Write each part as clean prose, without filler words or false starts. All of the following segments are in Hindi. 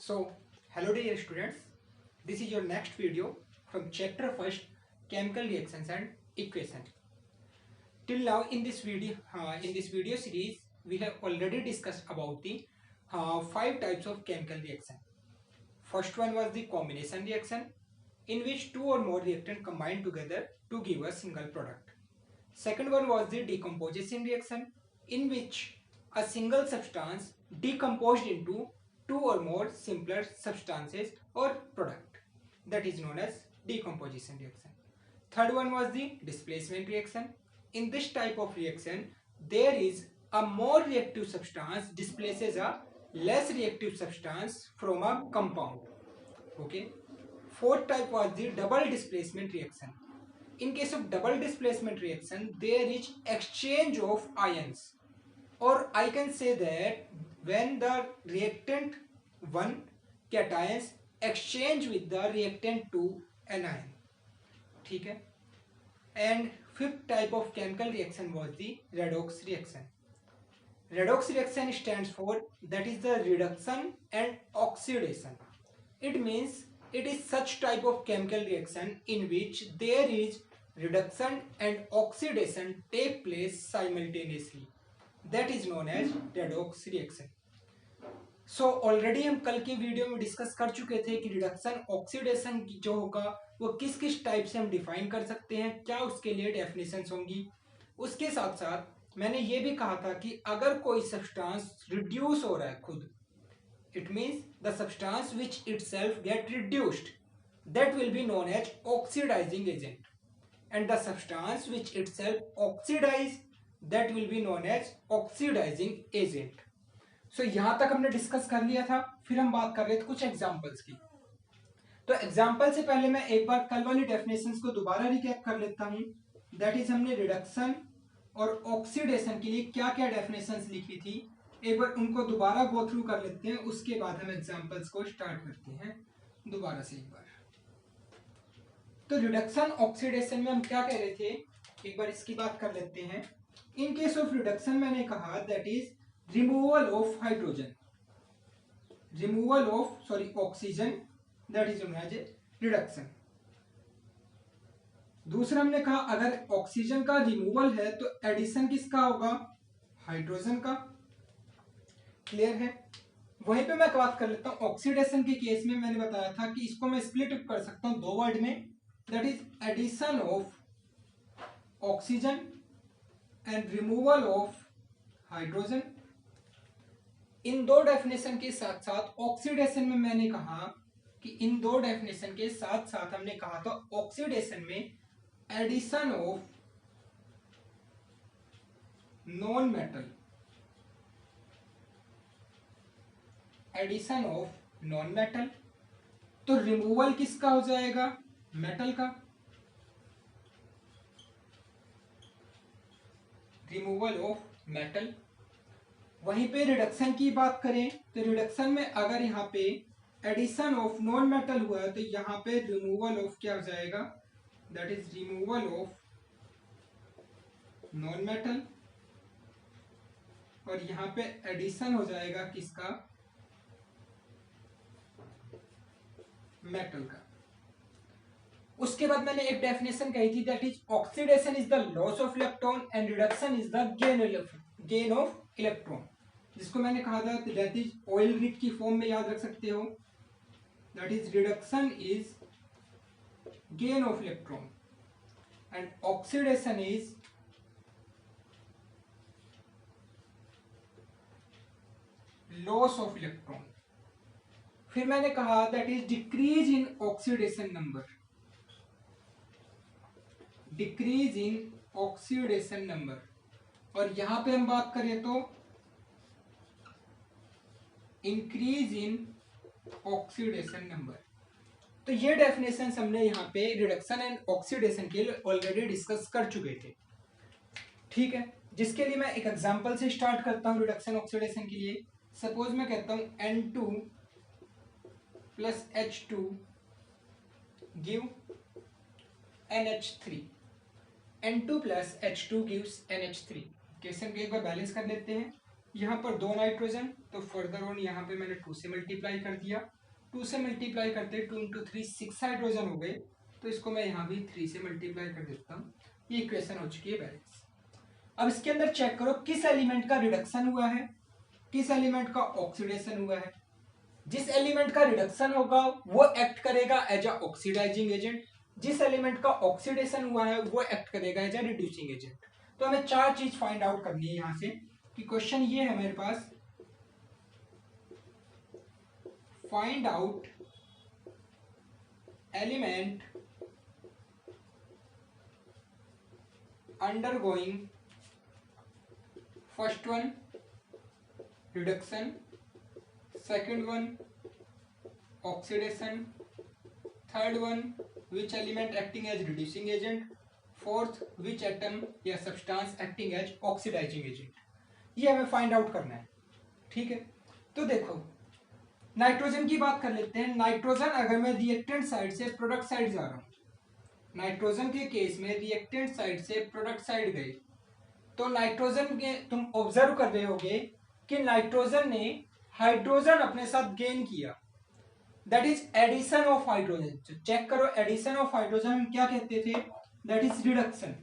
So, hello dear students, this is your next video from chapter first, chemical reactions and equation. Till now in this video series, we have already discussed about the 5 types of chemical reaction. First one was the combination reaction, in which 2 or more reactants combine together to give a single product. Second one was the decomposition reaction, in which a single substance decomposed into 2 or more simpler substances or product, that is known as decomposition reaction. Third one was the displacement reaction. In this type of reaction, there is a more reactive substance displaces a less reactive substance from a compound. Okay. Fourth type was the double displacement reaction. In case of double displacement reaction, there is exchange of ions, or I can say that when the reactant 1 cations exchange with the reactant 2 anion. ठीक है. And fifth type of chemical reaction was the redox reaction. Redox reaction stands for, that is the reduction and oxidation. It means it is such type of chemical reaction in which there is reduction and oxidation take place simultaneously. That is known as redox reaction. So already हम कल के वीडियो में डिस्कस कर चुके थे कि रिडक्शन ऑक्सीडेशन जो होगा वो किस किस टाइप से हम डिफाइन कर सकते हैं, क्या उसके लिए डेफिनेशंस होंगी. उसके साथ साथ मैंने ये भी कहा था कि अगर कोई सब्सटेंस रिड्यूस हो रहा है खुद, it means the substance which itself get reduced, that will be known as oxidizing agent, and the substance which itself oxidize, that will be known as oxidizing agent. So यहां तक हमने डिस्कस कर लिया था. फिर हम बात कर रहे थे कुछ एग्जांपल्स की. तो एग्जांपल से पहले मैं एक बार कल वाली डेफिनेशंस को दोबारा रिकैप कर लेता हूं. दैट इज हमने रिडक्शन और ऑक्सीडेशन के लिए क्या क्या डेफिनेशंस लिखी थी, एक बार उनको दोबारा गो थ्रू कर लेते हैं. उसके बाद हम एग्जांपल्स को स्टार्ट करते हैं दोबारा से एक बार. तो रिडक्शन ऑक्सीडेशन में हम क्या कह रहे थे, एक बार इसकी बात कर लेते हैं. इन केस ऑफ रिडक्शन मैंने कहा that is removal of hydrogen, removal of oxygen, that is known as reduction. दूसरा हमने कहा अगर ऑक्सीजन का रिमूवल है तो एडिशन किसका होगा, हाइड्रोजन का. क्लियर है. वहीं पे मैं बात कर लेता हूं ऑक्सीडेशन के केस में. मैंने बताया था कि इसको मैं स्प्लिट कर सकता हूं 2 वर्ड में, that is addition of oxygen and removal of hydrogen. इन 2 डेफिनेशन के साथ साथ ऑक्सीडेशन में मैंने कहा कि इन 2 डेफिनेशन के साथ साथ हमने कहा था ऑक्सीडेशन में addition of non metal, addition of non metal. तो रिमूवल किसका हो जाएगा, मेटल का. Removal of metal. वहीं पे रिडक्शन की बात करें तो रिडक्शन में अगर यहाँ पे एडिशन ऑफ नॉन मेटल हुआ है तो यहाँ पे रिमूवल ऑफ क्या हो जाएगा, that is removal of non metal. और यहाँ पे एडिशन हो जाएगा किसका, मेटल का. उसके बाद मैंने एक डेफिनेशन कही थी that is oxidation is the loss of electron and reduction is the gain of electron, जिसको मैंने कहा था दैट इज ऑयल रिच की फॉर्म में याद रख सकते हो. That is reduction is gain of electron and oxidation is loss of electron. फिर मैंने कहा that is decrease in oxidation number, decrease in oxidation number. और यहां पे हम बात करें तो इंक्रीज इन ऑक्सीडेशन नंबर. तो ये डेफिनेशन हमने यहाँ पे रिडक्शन एंड ऑक्सीडेशन के लिए ऑलरेडी डिस्कस कर चुके थे. ठीक है. जिसके लिए मैं एक एग्जांपल से स्टार्ट करता हूँ रिडक्शन ऑक्सीडेशन के लिए. सपोज मैं कहता हूँ N2 plus H2 give NH3. N2 plus H2 gives NH3. Question को एक बार बैलेंस कर लेते हैं. यहाँ पर 2 नाइट्रोजन, तो तो फर्दर ऑन यहाँ पे मैंने 2 से मल्टीप्लाई कर दिया, 2 से मल्टीप्लाई करते 2 इंटू 3 6 हाइड्रोजन हो गए, तो इसको मैं यहाँ भी 3 से मल्टीप्लाई कर देता हूँ। ये इक्वेशन हो चुकी है बैलेंस। अब इसके अंदर चेक करो किस एलिमेंट का रिडक्शन हुआ है, किस एलिमेंट का ऑक्सीडेशन हुआ है। जिस एलिमेंट का रिडक्शन होगा वो एक्ट करेगा एज अ ऑक्सीडाइजिंग एजेंट, जिस एलिमेंट का ऑक्सीडेशन हुआ है वो एक्ट करेगा एज अ रिड्यूसिंग एजेंट। तो हमें 4 चीज फाइंड आउट करनी है यहां से कि क्वेश्चन ये है मेरे पास, find out element undergoing first one reduction, second one oxidation, third one which element acting as reducing agent, fourth which atom या substance acting as oxidizing agent। ये हमें फाइंड आउट करना है, ठीक है। तो देखो नाइट्रोजन की बात कर लेते हैं। नाइट्रोजन अगर मैं रिएक्टेंट साइड से प्रोडक्ट साइड जा रहा हूं, नाइट्रोजन के केस में रिएक्टेंट साइड से प्रोडक्ट साइड गए, तो नाइट्रोजन के तुम ऑब्जर्व कर रहे होगे कि नाइट्रोजन ने हाइड्रोजन अपने साथ गेन किया, that is addition of hydrogen. Check करो एडिशन ऑफ हाइड्रोजन हम क्या कहते थे, दैट इज रिडक्शन।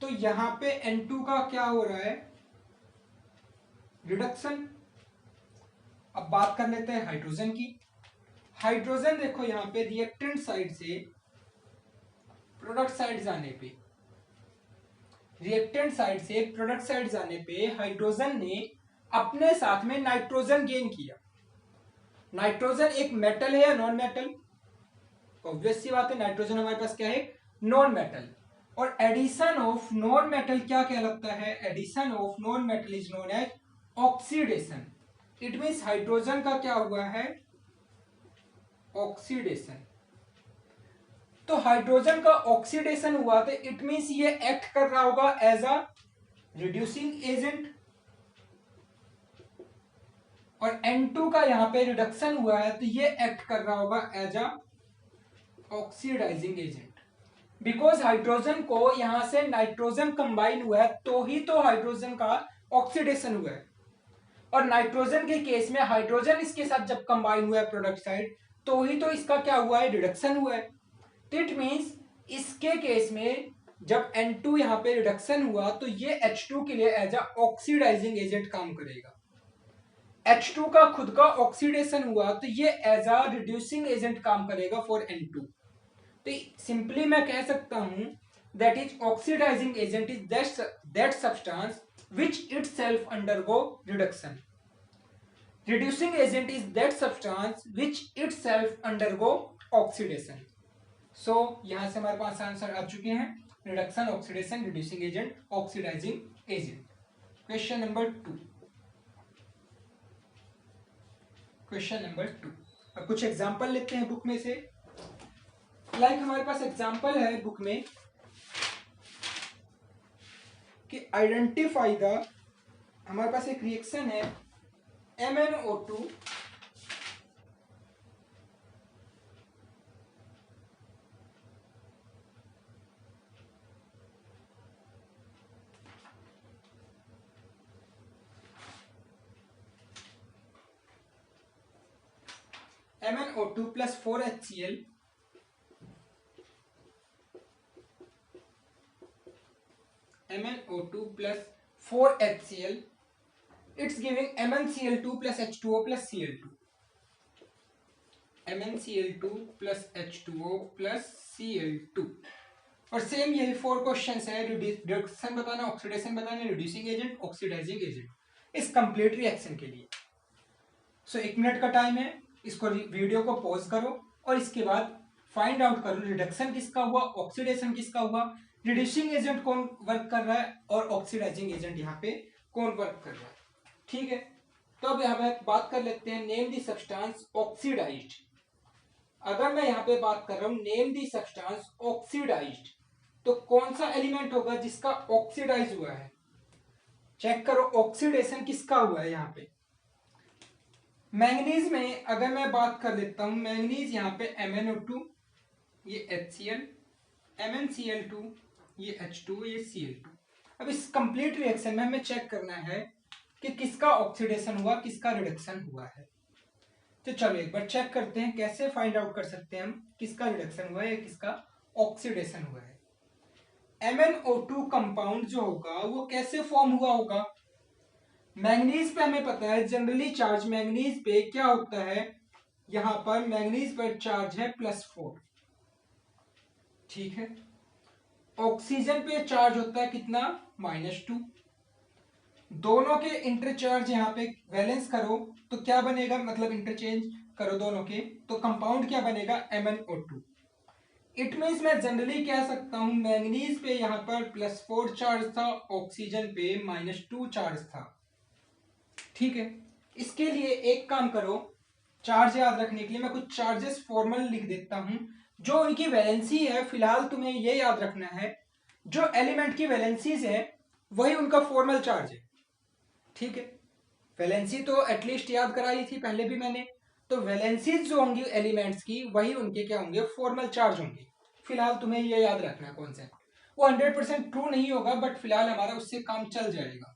तो यहां पे N2 का क्या हो रहा है, रिडक्शन। अब बात कर लेते हैं हाइड्रोजन की। हाइड्रोजन देखो यहां पे रिएक्टेंट साइड से प्रोडक्ट साइड जाने पे, रिएक्टेंट साइड से प्रोडक्ट साइड जाने पे हाइड्रोजन ने अपने साथ में नाइट्रोजन गेन किया। नाइट्रोजन एक मेटल है या नॉन मेटल, ऑब्वियस सी बात है, नाइट्रोजन हमारे पास क्या है, नॉन मेटल। और एडिशन ऑफ नॉन मेटल क्या कहलाता है, addition of non metal is known as oxidation. It means hydrogen का क्या हुआ है, ऑक्सीडेशन। तो हाइड्रोजन का ऑक्सीडेशन हुआ तो इट मींस ये एक्ट कर रहा होगा एज अ रिड्यूसिंग एजेंट, और N2 का यहां पे रिडक्शन हुआ है तो ये एक्ट कर रहा होगा as a oxidizing agent. Because hydrogen को यहां से नाइट्रोजन कंबाइन हुआ है तो ही तो हाइड्रोजन का ऑक्सीडेशन हुआ है, और नाइट्रोजन के केस में हाइड्रोजन इसके साथ जब कंबाइन हुआ है प्रोडक्ट साइड तो ही तो इसका क्या हुआ है, रिडक्शन हुआ है। इट मींस इसके केस में जब N2 यहां पे रिडक्शन हुआ तो ये H2 के लिए एज अ ऑक्सीडाइजिंग एजेंट काम करेगा। H2 का खुद का ऑक्सीडेशन हुआ तो ये एज अ रिड्यूसिंग एजेंट काम करेगा फॉर N2। तो सिंपली मैं कह सकता हूं that is oxidizing agent is that substance which itself undergo reduction, reducing agent is that substance which itself undergo oxidation. So यहां से हमारे पास आंसर आ चुके हैं, reduction, oxidation, reducing agent, oxidizing agent. Question number 2, question number 2। अब कुछ एग्जांपल लेते हैं बुक में से। लाइक हमारे पास एग्जांपल है बुक में कि आइडेंटिफाई द, हमारे पास एक रिएक्शन है MnO2 MnO2 plus 4HCl MnO2 plus 4HCl, it's giving MnCl2 plus H2O plus Cl2, MnCl2 plus H2O plus Cl2। और सेम यही 4 क्वेश्चंस है, रिडक्शन बताना, ऑक्सीडेशन बताना, रिड्यूसिंग एजेंट, ऑक्सीडाइजिंग एजेंट इस कंप्लीट रिएक्शन के लिए। सो 1 मिनट का टाइम है, इसको वीडियो को पॉज करो और इसके बाद फाइंड आउट करो रिडक्शन किसका हुआ, ऑक्सीडेशन किसका हुआ, रिड्यूसिंग एजेंट कौन वर्क कर रहा है और ऑक्सीडाइजिंग एजेंट यहाँ पे कौन वर्क कर रहा है, ठीक है। तो अब यहाँ पे बात कर लेते हैं नेम दी सब्सटेंस ऑक्सीडाइज्ड। अगर मैं यहाँ पे बात कर रहा हूँ नेम दी सब्सटेंस ऑक्सीडाइज्ड, तो कौन सा एलिमेंट होगा जिसका ऑक्सीडाइज हुआ है, चेक करो ऑक्सीडेशन किसका हुआ है यहाँ पे। मैंगनीज में अगर मैं बात कर लेता हूं, मैंगनीज यहाँ पे MnO2 ये HCl, MnCl2 ये H2 ये Cl2। अब इस कंप्लीट रिएक्शन में हमें चेक करना है कि किसका ऑक्सीडेशन हुआ, किसका रिडक्शन हुआ है। तो चलो एक बार चेक करते हैं कैसे फाइंड आउट कर सकते हैं हम किसका रिडक्शन हुआ है या किसका ऑक्सीडेशन हुआ है। MnO2 कंपाउंड जो होगा वो कैसे फॉर्म हुआ होगा। मैंगनीज पे हमें पता है जनरली चार्ज मैंगनीज पे क्या होता है, यहां पर मैंगनीज पर चार्ज है +4, ठीक है। ऑक्सीजन पे चार्ज होता है कितना, -2। दोनों के इंटरचार्ज यहाँ पे बैलेंस करो तो क्या बनेगा, मतलब इंटरचेंज करो दोनों के, तो कंपाउंड क्या बनेगा, MnO2। इट मीन्स मैं जनरली कह सकता हूं मैंगनीज पे यहाँ पर +4 चार्ज था, ऑक्सीजन पे -2 चार्ज था, ठीक है। इसके लिए एक काम करो, चार्ज याद रखने के लिए मैं कुछ चार्जेस फॉर्मल लिख देता हूं जो उनकी वैलेंसी है। फिलहाल तुम्हें ये याद रखना है जो एलिमेंट की वैलेंसीज है वही उनका फॉर्मल चार्ज है, ठीक है। वैलेंसी तो एटलीस्ट याद कराई थी पहले भी मैंने, तो वैलेंसीज जो होंगी एलिमेंट्स की वही उनके क्या होंगे, फॉर्मल चार्ज होंगे। फिलहाल तुम्हें ये याद रखना है कॉन्सेप्ट, वो 100% ट्रू नहीं होगा बट फिलहाल हमारा उससे काम चल जाएगा।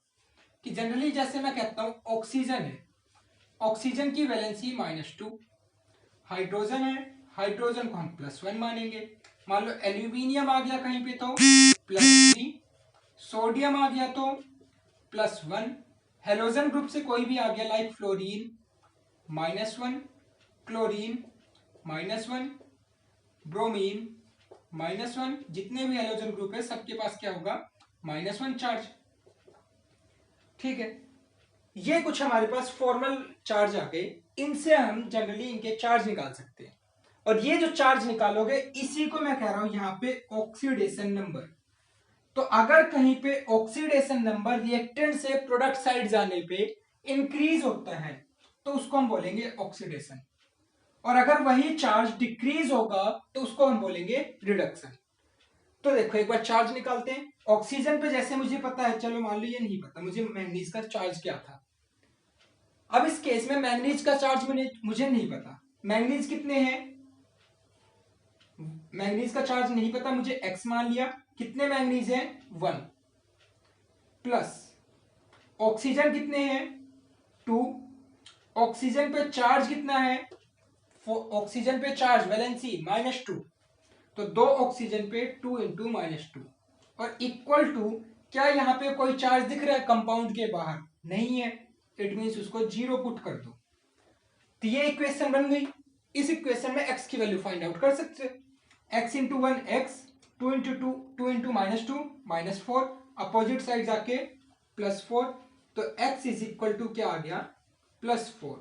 कि जनरली जैसे मैं कहता हूं ऑक्सीजन है, ऑक्सीजन की वैलेंसी -2, हाइड्रोजन है, हाइड्रोजन को हम +1 मानेंगे। मान लो एल्यूमिनियम आ गया कहीं पे तो +3, सोडियम आ गया तो +1, हेलोजन ग्रुप से कोई भी आ गया लाइक फ्लोरीन -1, क्लोरीन -1, ब्रोमीन -1, जितने भी हेलोजन ग्रुप है सबके पास क्या होगा, -1 चार्ज, ठीक है। ये कुछ हमारे पास फॉर्मल चार्ज आ गए, इनसे हम जनरली इनके चार्ज निकाल सकते हैं। और ये जो चार्ज निकालोगे इसी को मैं कह रहा हूं यहां पे ऑक्सीडेशन नंबर। तो अगर कहीं पे ऑक्सीडेशन नंबर रिएक्टेंट से प्रोडक्ट साइड जाने पे इंक्रीज होता है तो उसको हम बोलेंगे ऑक्सीडेशन, और अगर वही चार्ज डिक्रीज होगा तो उसको हम बोलेंगे रिडक्शन। तो देखो एक बार चार्ज निकालते हैं। ऑक्सीजन पे जैसे मुझे पता है, चलो मान लो ये नहीं पता मुझे मैंगनीज का चार्ज क्या था। अब इस केस में मैंगनीज का चार्ज मुझे नहीं पता, मैंगनीज कितने हैं, मैंगनीज का चार्ज नहीं पता मुझे, x मान लिया। कितने मैंगनीज हैं, 1, प्लस ऑक्सीजन कितने हैं, 2, ऑक्सीजन पे चार्ज कितना है, ऑक्सीजन पे चार्ज वैलेंसी -2, तो 2 ऑक्सीजन पे 2 इंटू -2, और इक्वल टू, क्या यहाँ पे कोई चार्ज दिख रहा है कंपाउंड के बाहर, नहीं है, इट मीन्स उसको 0 पुट कर दो। तो ये इक्वेशन बन गई। इस इक्वेशन में x की वैल्यू फाइंड आउट कर सकते हैं। x into 1 x, 2 into 2 2 into -2 -4, opposite side जाके +4, तो x इज इक्वल टू क्या आ गया, +4।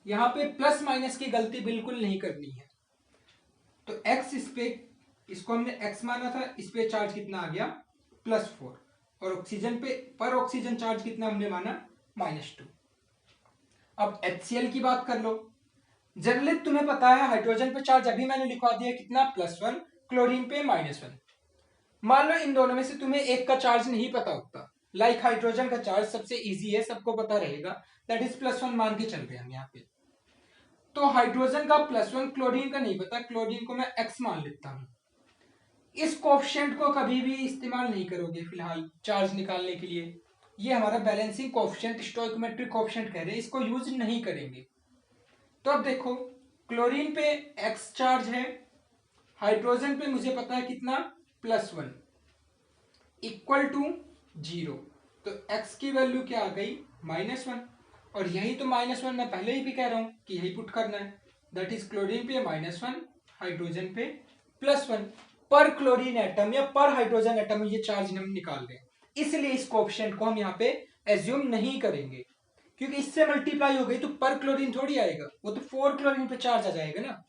यहाँ पे प्लस माइनस की गलती बिल्कुल नहीं करनी है। तो x इस पे, इसको हमने x माना था, इस पे चार्ज कितना आ गया, +4, और ऑक्सीजन पे पर ऑक्सीजन चार्ज कितना हमने माना, -2। अब HCl की बात कर लो। जनरली तुम्हें पता है हाइड्रोजन पे चार्ज अभी मैंने लिखवा दिया कितना, +1, क्लोरीन पे -1। मान लो इन दोनों में से तुम्हें एक का चार्ज नहीं पता होता, लाइक हाइड्रोजन का चार्ज सबसे इजी है, सबको पता रहेगा, दैट इज +1 मान के चल रहे हैं हम यहाँ पे। तो हाइड्रोजन का +1, क्लोरीन का नहीं पता, क्लोरीन को मैं x मान लेता हूं। इस कोफिशिएंट को कभी भी इस्तेमाल नहीं करोगे फिलहाल चार्ज निकालने के लिए, ये हमारा बैलेंसिंग कोफिशिएंट, स्टोइकोमेट्रिक कोफिशिएंट कह रहे हैं, इसको यूज नहीं करेंगे। तो अब देखो क्लोरीन पे x चार्ज है, हाइड्रोजन पे मुझे पता है कितना, +1, इक्वल टू 0, तो x की वैल्यू क्या आ गई, -1, और यही तो -1 मैं पहले ही भी कह रहा हूं कि यही पुट करना है, दैट इज क्लोरीन पे -1, हाइड्रोजन पे +1। पर क्लोरीन एटम या पर हाइड्रोजन एटम ये चार्ज हम निकाल रहे हैं, इसलिए इस कोएफिशिएंट को हम यहाँ पे एज्यूम नहीं करेंगे, क्योंकि इससे मल्टीप्लाई हो गई तो पर क्लोरीन थोड़ी आएगा, वो तो 4 क्लोरीन पे चार्ज आ जाएगा ना,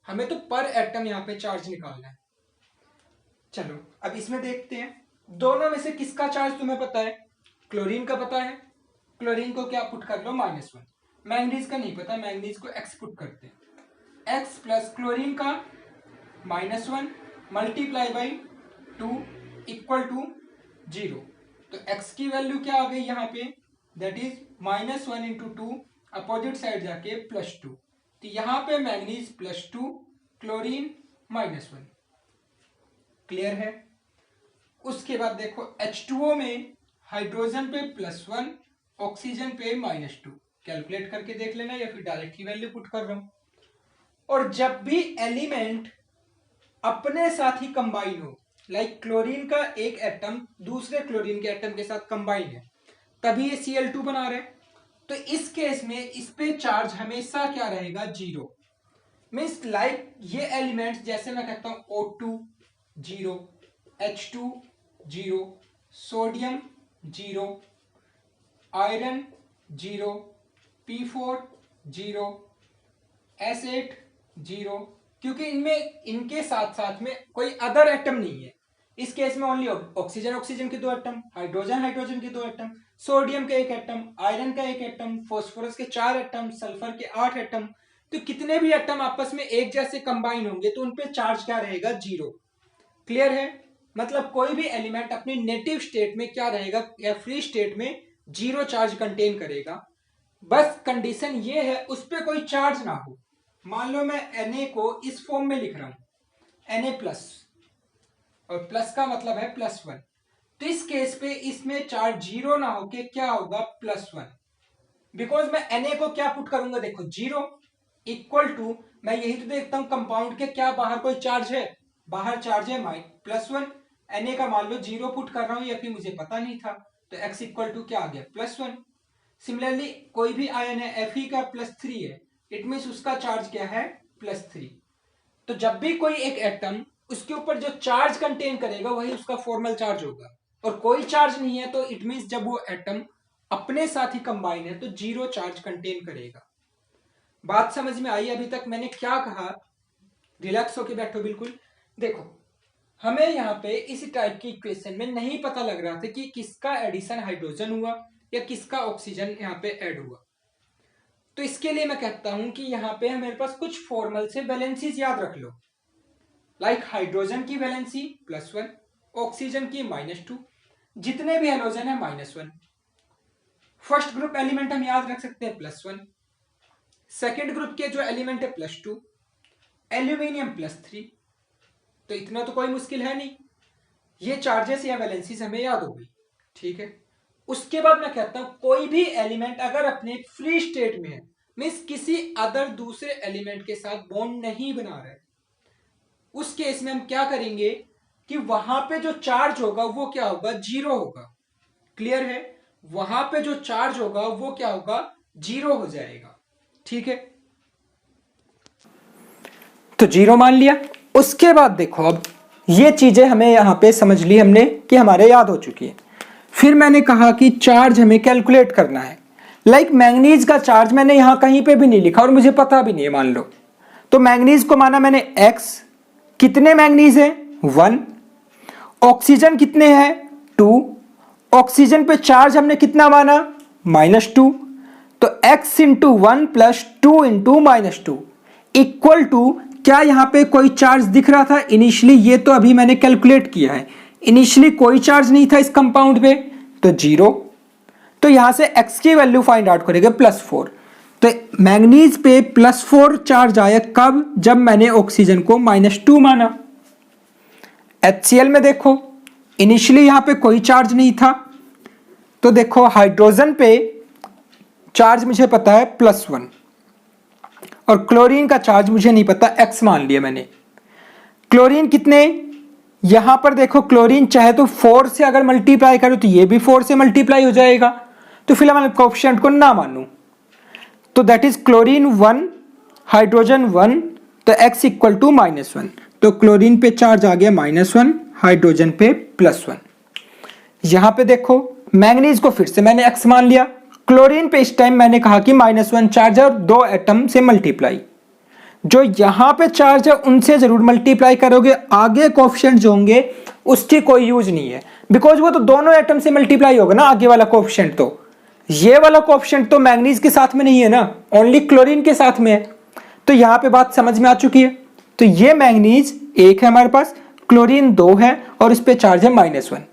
हमें तो पर एटम यहाँ पे चार्ज निकालना है। चलो अब इसमें देखते हैं दोनों में से किसका चार्ज तुम्हें पता है, क्लोरीन का पता है, क्लोरीन को क्या पुट कर लो, -1। मैंगनीज का नहीं पता, मैंगनीज को x पुट करते हैं, x प्लस क्लोरीन का -1 मल्टीप्लाई बाई 2 इक्वल टू 0, तो x की वैल्यू क्या आ गई यहाँ पे, that is -1 into 2, opposite side जाके +2, तो यहाँ पे मैंगनीज +2, क्लोरीन -1, क्लियर है। उसके बाद देखो H2O में हाइड्रोजन पे +1, ऑक्सीजन पे -2। कैलकुलेट करके देख लेना या फिर डायरेक्ट की वैल्यू पुट कर रहा हूं। और जब भी एलिमेंट अपने साथ ही कंबाइन हो, लाइक क्लोरीन का एक एटम दूसरे क्लोरीन के एटम के साथ कंबाइन है, तभी ये Cl2 बना रहे हैं। तो इस केस में इस पे चार्ज हमेशा क्या रहेगा, 0। मीन्स लाइक ये एलिमेंट्स, जैसे मैं कहता हूं O2 0, H2 0, sodium 0, iron 0, P4 0, S8 0, क्योंकि इनमें इनके साथ साथ में कोई अदर एटम नहीं है। इस केस में ओनली ऑक्सीजन ऑक्सीजन के 2 एटम, हाइड्रोजन हाइड्रोजन के 2 एटम, सोडियम का 1 एटम, आयरन का 1 एटम, फास्फोरस के 4 एटम, सल्फर के 8 एटम। तो कितने भी एटम आपस में एक जैसे कंबाइन होंगे तो उनपे चार्ज क्या रहेगा, 0। क्लियर है? मतलब कोई भी एलिमेंट अपनी नेटिव स्टेट में क्या रहेगा, या फ्री स्टेट में 0 चार्ज कंटेन करेगा। बस कंडीशन ये है उस पर कोई चार्ज ना हो। मान लो मैं Na को इस फॉर्म में लिख रहा हूं, Na+, और प्लस का मतलब है +1। तो इस केस पे इसमें चार्ज 0 ना होके क्या होगा, +1। बिकॉज मैं Na को क्या पुट करूंगा, देखो 0 इक्वल टू, मैं यही तो देखता हूं कंपाउंड के क्या बाहर कोई चार्ज है, बाहर चार्ज है +1। Na का मान लो 0 पुट कर रहा हूं, या फिर मुझे पता नहीं था, तो x इक्वल टू क्या आ गया, +1। सिमिलरली कोई भी आयन है Fe का +3 है, इट मीन्स उसका चार्ज क्या है, +3। तो जब भी कोई एक एटम उसके ऊपर जो चार्ज कंटेन करेगा वही उसका फॉर्मल चार्ज होगा, और कोई चार्ज नहीं है तो इट मीन्स जब वो एटम अपने साथ ही कंबाइन है तो 0 चार्ज कंटेन करेगा। बात समझ में आई? अभी तक मैंने क्या कहा, रिलैक्स होके बैठो बिल्कुल। देखो हमें यहाँ पे इस टाइप की इक्वेशन में नहीं पता लग रहा था कि किसका एडिशन हाइड्रोजन हुआ या किसका ऑक्सीजन यहाँ पे ऐड हुआ। तो इसके लिए मैं कहता हूं कि यहाँ पे मेरे पास कुछ फॉर्मल से वैलेंसीज याद रख लो। लाइक हाइड्रोजन की वैलेंसी +1, ऑक्सीजन की -2, जितने भी हेलोजन है -1। फर्स्ट ग्रुप एलिमेंट हम याद रख सकते हैं +1, सेकेंड ग्रुप के जो एलिमेंट है +2, एल्यूमिनियम +3। तो इतना तो कोई मुश्किल है नहीं, ये चार्जेस या वैलेंसीज हमें याद हो गई, ठीक है। उसके बाद मैं कहता हूं कोई भी एलिमेंट अगर अपने फ्री स्टेट में है, मीन्स किसी अदर दूसरे एलिमेंट के साथ बॉन्ड नहीं बना रहा है, उस केस में हम क्या करेंगे कि वहां पे जो चार्ज होगा वो क्या होगा, 0 होगा। क्लियर है? वहां पे जो चार्ज होगा वो क्या होगा, 0 हो जाएगा, ठीक है। तो 0 मान लिया। उसके बाद देखो अब ये चीजें हमें यहां पे समझ ली हमने कि हमारे याद हो चुकी है। फिर मैंने कहा कि चार्ज हमें कैलकुलेट करना है। लाइक मैंगनीज का चार्ज मैंने यहां कहीं पे भी नहीं लिखा और मुझे पता भी नहीं है, मान लो। तो मैंगनीज को माना मैंने x, कितने मैंगनीज है, 1, ऑक्सीजन कितने हैं, 2, ऑक्सीजन पे चार्ज हमने कितना माना, -2। तो x into 1 plus 2 into -2 equal to, क्या यहां पे कोई चार्ज दिख रहा था इनिशियली? ये तो अभी मैंने कैलकुलेट किया है, इनिशियली कोई चार्ज नहीं था इस कंपाउंड पे, तो 0। तो यहां से x की वैल्यू फाइंड आउट करेंगे, +4। तो मैंगनीज पे +4 चार्ज आया कब, जब मैंने ऑक्सीजन को -2 माना। HCl में देखो इनिशियली यहां पे कोई चार्ज नहीं था, तो देखो हाइड्रोजन पे चार्ज मुझे पता है +1, और क्लोरीन का चार्ज मुझे नहीं पता, x मान लिया मैंने। क्लोरीन कितने, यहां पर देखो क्लोरीन चाहे तो 4 से अगर मल्टीप्लाई करो तो ये भी 4 से मल्टीप्लाई हो जाएगा, तो फिलहाल मैं कोएफिशिएंट को ना मानूं, तो दैट इज क्लोरीन 1 हाइड्रोजन 1, तो x इक्वल टू -1। तो क्लोरीन पे चार्ज आ गया -1, हाइड्रोजन पे +1। यहां पे देखो मैंगनीज को फिर से मैंने x मान लिया, क्लोरीन पे इस टाइम मैंने कहा कि -1 चार्ज है और 2 एटम से मल्टीप्लाई, जो यहां पे चार्ज है उनसे जरूर मल्टीप्लाई करोगे, आगे कोएफिशिएंट जो होंगे उसकी कोई यूज नहीं है, बिकॉज वो तो दोनों एटम से मल्टीप्लाई होगा ना आगे वाला कोएफिशिएंट। तो ये वाला कोएफिशिएंट तो मैंगनीज के साथ में नहीं है ना, ओनली क्लोरीन के साथ में है। तो यहां पे बात समझ में आ चुकी है। तो ये मैंगनीज 1 है हमारे पास, क्लोरीन 2 है और इस पे चार्ज है -1।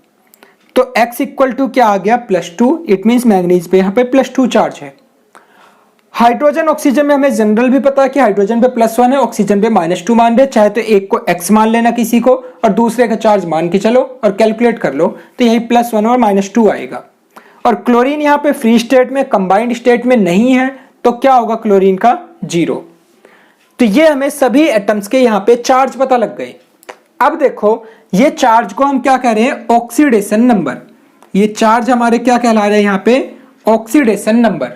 तो x इक्वल टू क्या आ गया, +2। इट मीन्स मैंगनीज पे यहाँ पे +2 चार्ज है। हाइड्रोजन ऑक्सीजन में हमें जनरल भी पता है कि हाइड्रोजन पे +1 है, ऑक्सीजन पे -2 मान रहे, चाहे तो एक को x मान लेना किसी को और दूसरे का चार्ज मान के चलो और कैलकुलेट कर लो, तो यही +1 और -2 आएगा। और क्लोरीन यहाँ पे फ्री स्टेट में, कंबाइंड स्टेट में नहीं है, तो क्या होगा क्लोरीन का 0। तो ये हमें सभी एटम्स के यहाँ पे चार्ज पता लग गए। अब देखो ये चार्ज को हम क्या कह रहे हैं, ऑक्सीडेशन नंबर। ये चार्ज हमारे क्या कहला रहे हैं यहाँ पे, ऑक्सीडेशन नंबर।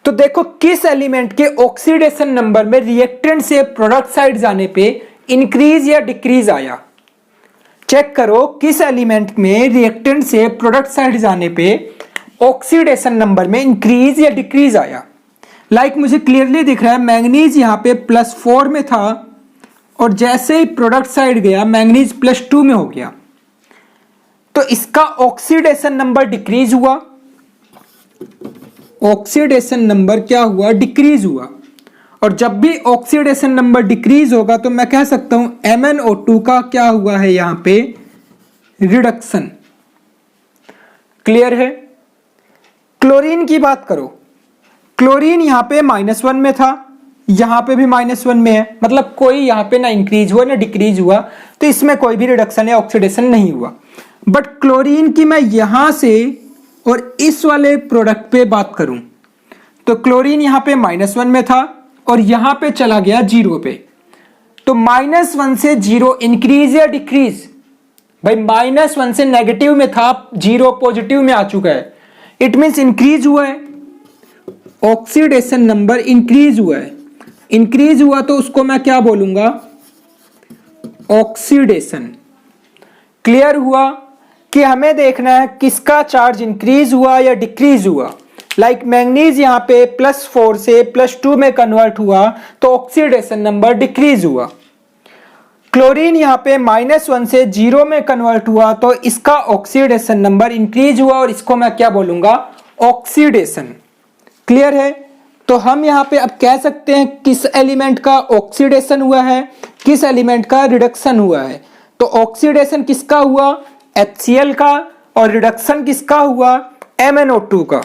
तो देखो किस एलिमेंट के ऑक्सीडेशन नंबर में रिएक्टेंट से प्रोडक्ट साइड जाने पे इंक्रीज या डिक्रीज आया। चेक करो किस एलिमेंट में रिएक्टेंट से प्रोडक्ट साइड जाने पे ऑक्सीडेशन नंबर में इंक्रीज या डिक्रीज आया। लाइक मुझे क्लियरली दिख रहा है मैंगनीज यहाँ पे +4 में था और जैसे ही प्रोडक्ट साइड गया मैंगनीज +2 में हो गया, तो इसका ऑक्सीडेशन नंबर डिक्रीज हुआ। ऑक्सीडेशन नंबर क्या हुआ, डिक्रीज हुआ। और जब भी ऑक्सीडेशन नंबर डिक्रीज होगा तो मैं कह सकता हूं MnO2 का क्या हुआ है यहां पे, रिडक्शन। क्लियर है। क्लोरीन की बात करो, क्लोरीन यहां पे -1 में था, यहां पे भी -1 में है, मतलब कोई यहां पे ना इंक्रीज हुआ ना डिक्रीज हुआ, तो इसमें कोई भी रिडक्शन या ऑक्सीडेशन नहीं हुआ। बट क्लोरीन की मैं यहां से और इस वाले प्रोडक्ट पे बात करूं तो क्लोरीन यहां पे -1 में था और यहां पे चला गया 0 पे, तो -1 से 0 इंक्रीज या डिक्रीज। भाई -1 से नेगेटिव में था, 0 पॉजिटिव में आ चुका है, इट मींस इंक्रीज हुआ है, ऑक्सीडेशन नंबर इंक्रीज हुआ है। इंक्रीज हुआ तो उसको मैं क्या बोलूंगा, ऑक्सीडेशन। क्लियर हुआ कि हमें देखना है किसका चार्ज इंक्रीज हुआ या डिक्रीज हुआ। लाइक मैंगनीज यहाँ पे +4 से +2 में कन्वर्ट हुआ तो ऑक्सीडेशन नंबर डिक्रीज हुआ। क्लोरीन यहाँ पे -1 से 0 में कन्वर्ट हुआ तो इसका ऑक्सीडेशन नंबर इंक्रीज हुआ और इसको मैं क्या बोलूंगा, ऑक्सीडेशन। क्लियर है। तो हम यहाँ पे अब कह सकते हैं किस एलिमेंट का ऑक्सीडेशन हुआ है, किस एलिमेंट का रिडक्शन हुआ है। तो ऑक्सीडेशन किसका हुआ, HCl का, और रिडक्शन किसका हुआ, MnO2 का।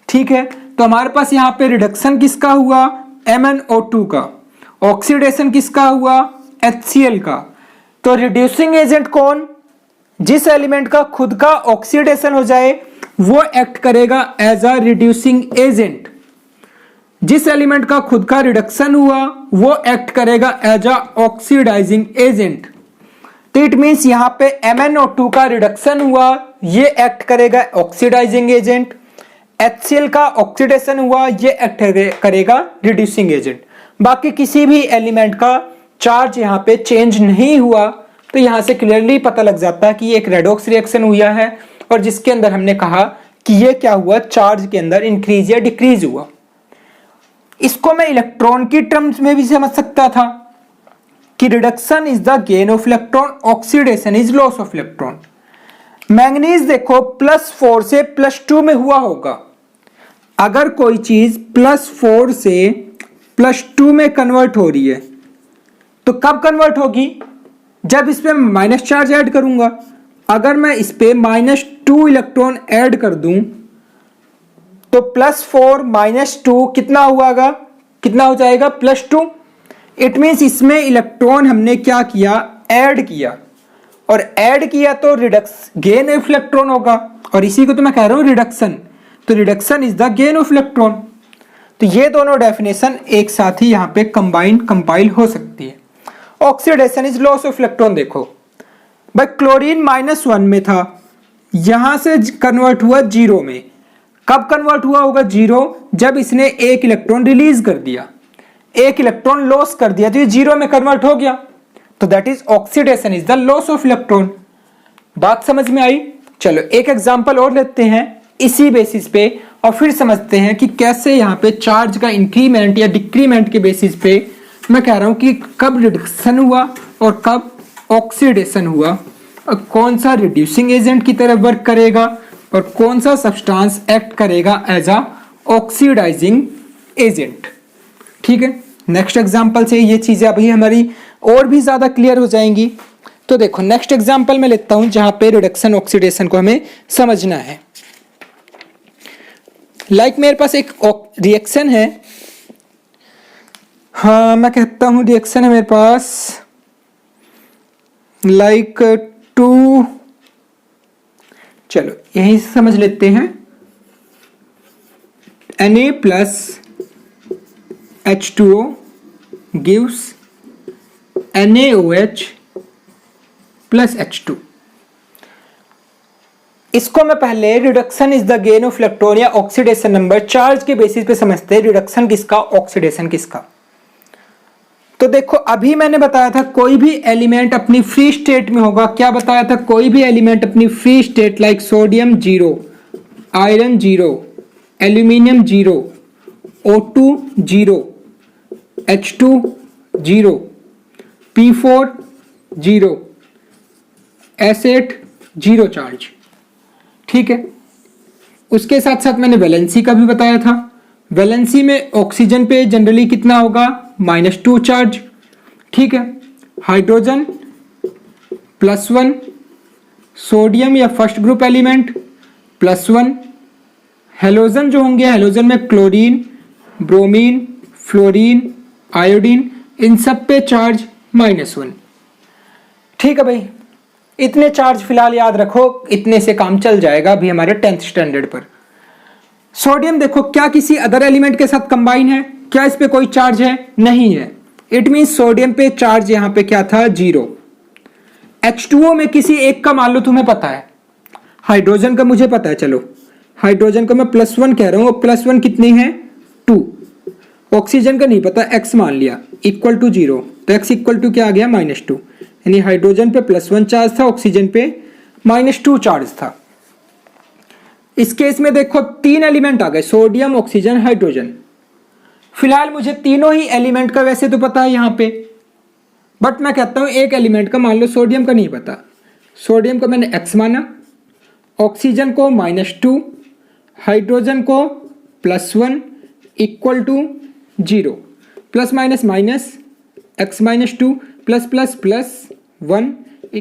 ठीक है, तो हमारे पास यहाँ पे रिडक्शन किसका हुआ, MnO2 का, ऑक्सीडेशन किसका हुआ, HCl का। तो रिड्यूसिंग एजेंट कौन, जिस एलिमेंट का खुद का ऑक्सीडेशन हो जाए वो एक्ट करेगा एज अ रिड्यूसिंग एजेंट। जिस एलिमेंट का खुद का रिडक्शन हुआ वो एक्ट करेगा एज अ ऑक्सीडाइजिंग एजेंट। तो इट मींस यहाँ पे MnO2 का रिडक्शन हुआ, ये एक्ट करेगा ऑक्सीडाइजिंग एजेंट। HCl का ऑक्सीडेशन हुआ, ये एक्ट करेगा रिड्यूसिंग एजेंट। बाकी किसी भी एलिमेंट का चार्ज यहाँ पे चेंज नहीं हुआ, तो यहाँ से क्लियरली पता लग जाता है कि ये एक रेडॉक्स रिएक्शन हुआ है और जिसके अंदर हमने कहा कि ये क्या हुआ, चार्ज के अंदर इंक्रीज या डिक्रीज हुआ। इसको मैं इलेक्ट्रॉन की टर्म्स में भी समझ सकता था कि reduction is the gain of electron, oxidation is loss of electron. Manganese देखो +4 से +2 में हुआ होगा। अगर कोई चीज +4 से +2 में कन्वर्ट हो रही है तो कब कन्वर्ट होगी, जब इस पे माइनस चार्ज ऐड करूंगा। अगर मैं इस पे -2 इलेक्ट्रॉन ऐड कर दूं तो +4 -2 कितना हुआगा, कितना हो जाएगा, +2। इट मींस इसमें इलेक्ट्रॉन हमने क्या किया, ऐड किया, और ऐड किया तो गेन ऑफ इलेक्ट्रॉन होगा, और इसी को तो मैं कह रहा हूं रिडक्शन। तो reduction is the gain of electron. तो ये दोनों डेफिनेशन एक साथ ही यहाँ पे कंपाइल हो सकती है। Oxidation is loss of electron. देखो भाई क्लोरीन -1 में था, यहां से कन्वर्ट हुआ 0 में। कब कन्वर्ट हुआ होगा 0, जब इसने एक इलेक्ट्रॉन रिलीज कर दिया, एक इलेक्ट्रॉन लॉस कर दिया, तो ये 0 में कन्वर्ट हो गया। तो that is oxidation is the loss of electron. बात समझ में आई। चलो एक एग्जांपल और लेते हैं इसी बेसिस पे और फिर समझते हैं कि कैसे यहाँ पे चार्ज का इंक्रीमेंट या डिक्रीमेंट के बेसिस पे मैं कह रहा हूं कि कब रिडक्शन हुआ और कब ऑक्सीडेशन हुआ, और कौन सा रिड्यूसिंग एजेंट की तरह वर्क करेगा और कौन सा सब्सटेंस एक्ट करेगा एज अ ऑक्सीडाइजिंग एजेंट। ठीक है, नेक्स्ट एग्जांपल से ये चीजें अभी हमारी और भी ज्यादा क्लियर हो जाएंगी। तो देखो नेक्स्ट एग्जांपल में लेता हूं जहां पे रिडक्शन ऑक्सीडेशन को हमें समझना है। लाइक मेरे पास एक रिएक्शन है, हाँ मैं कहता हूं रिएक्शन है मेरे पास लाइक चलो यहीं से समझ लेते हैं। Na plus H2O gives NaOH plus H2। इसको मैं पहले reduction is the gain of electron या ऑक्सीडेशन नंबर चार्ज के बेसिस पे समझते हैं, रिडक्शन किसका, ऑक्सीडेशन किसका। तो देखो अभी मैंने बताया था कोई भी एलिमेंट अपनी फ्री स्टेट में होगा, क्या बताया था, कोई भी एलिमेंट अपनी free state like sodium 0, iron 0, aluminium 0, O2 0, H2 0, P4 0, asset 0 charge, ठीक है। उसके साथ साथ मैंने वैलेंसी का भी बताया था। वैलेंसी में ऑक्सीजन पे जनरली कितना होगा, -2 चार्ज, ठीक है। हाइड्रोजन +1, सोडियम या फर्स्ट ग्रुप एलिमेंट +1, हेलोजन जो होंगे, हेलोजन में क्लोरीन, ब्रोमीन, फ्लोरीन, आयोडीन, इन सब पे चार्ज -1, ठीक है भाई। इतने चार्ज फिलहाल याद रखो, इतने से काम चल जाएगा अभी हमारे 10th स्टैंडर्ड पर। सोडियम देखो क्या किसी अदर एलिमेंट के साथ कंबाइन है, क्या इस पे कोई चार्ज है, नहीं है। इट मीन सोडियम पे चार्ज यहां पे क्या था, 0। H2O में किसी एक का मान लो तुम्हें पता है, हाइड्रोजन का मुझे पता है, चलो हाइड्रोजन का मैं +1 कह रहा हूं, +1 कितनी है, 2। ऑक्सीजन का नहीं पता, x मान लिया इक्वल टू 0, तो x इक्वल टू क्या आ गया, -2, यानी हाइड्रोजन पे +1 चार्ज था, ऑक्सीजन पे -2 चार्ज था। इस केस में देखो 3 एलिमेंट आ गए, सोडियम, ऑक्सीजन, हाइड्रोजन। फिलहाल मुझे तीनों ही एलिमेंट का वैसे तो पता है यहाँ पे, बट मैं कहता हूँ एक एलिमेंट का, मान लो सोडियम का नहीं पता। सोडियम का मैंने x माना, ऑक्सीजन को -2, हाइड्रोजन को +1 equal to 0, plus minus minus x -2 +++1